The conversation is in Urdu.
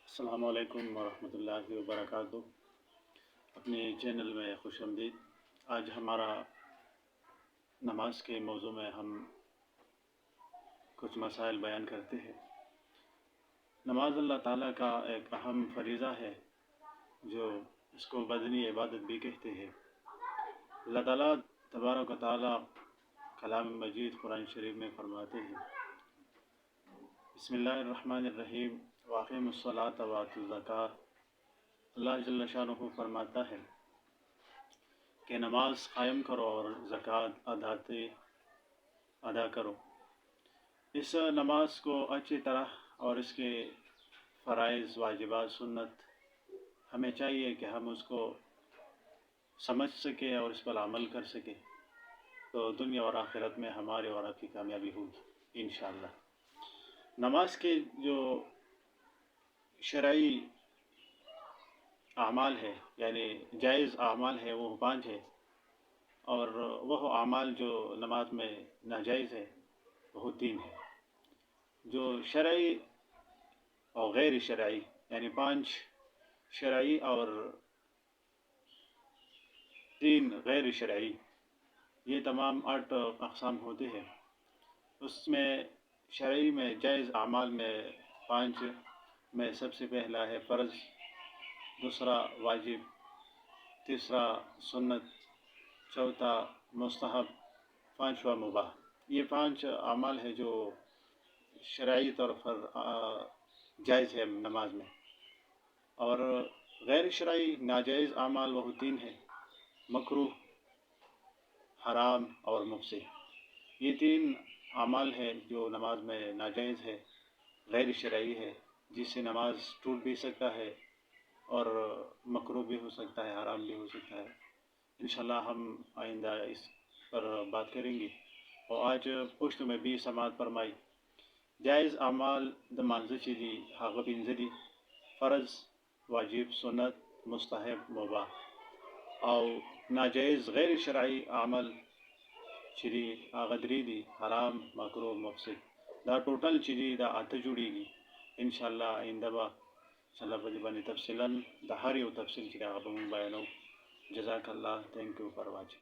السلام علیکم ورحمۃ اللہ وبرکاتہ۔ اپنے چینل میں خوش آمدید۔ آج ہمارا نماز کے موضوع میں ہم کچھ مسائل بیان کرتے ہیں۔ نماز اللہ تعالیٰ کا ایک اہم فریضہ ہے جو اس کو بدنی عبادت بھی کہتے ہیں۔ اللہ تعالیٰ تبارک و تعالیٰ کلام مجید قرآن شریف میں فرماتے ہیں، بسم اللہ الرحمن الرحیم، واقیم الصلاۃ وآتوا الزکوٰۃ۔ اللہ جل شانہ فرماتا ہے کہ نماز قائم کرو اور زکوٰۃ ادا کرو۔ اس نماز کو اچھی طرح اور اس کے فرائض، واجبات، سنت ہمیں چاہیے کہ ہم اس کو سمجھ سکیں اور اس پر عمل کر سکیں، تو دنیا اور آخرت میں ہمارے اور آپ کی کامیابی ہوگی انشاءاللہ۔ نماز کے جو شرعی اعمال ہے، یعنی جائز اعمال ہے، وہ 5 ہے، اور وہ اعمال جو نماز میں ناجائز ہے وہ 3 ہے۔ جو شرعی اور غیر شرعی، یعنی 5 شرعی اور 3 غیر شرعی، یہ تمام 8 اقسام ہوتے ہیں۔ اس میں شرعی میں جائز اعمال میں 5 میں سب سے پہلا ہے فرض، دوسرا واجب، تیسرا سنت، چوتھا مستحب، 5واں مباح۔ یہ 5 اعمال ہے جو شرعی طور پر جائز ہے نماز میں، اور غیر شرعی ناجائز اعمال وہ 3 ہیں، مکروہ، حرام اور مفسد۔ یہ 3 اعمال ہے جو نماز میں ناجائز ہے، غیر شرعی ہے، جس سے نماز ٹوٹ بھی سکتا ہے اور مکروہ بھی ہو سکتا ہے، حرام بھی ہو سکتا ہے۔ انشاءاللہ ہم آئندہ اس پر بات کریں گے۔ اور آج پشت میں بھی سماعت فرمائی، جائز اعمال د مانزه چې دي هغه 5 دي، فرض، واجب، سنت، مستحب، مباح، او ناجائز غیر شرعی عمل چې دي هغه 3 دي، حرام، مکروه، مفسد۔ دا ټوټل چې دي دا 8 جوړیږي انشاءاللہ۔ آئندہ به انشاءاللہ په دې باندې تفصیلاً د هر یو تفصیل چې هغه به مونږ بیانوو. جزاک الله. Thank you for watching.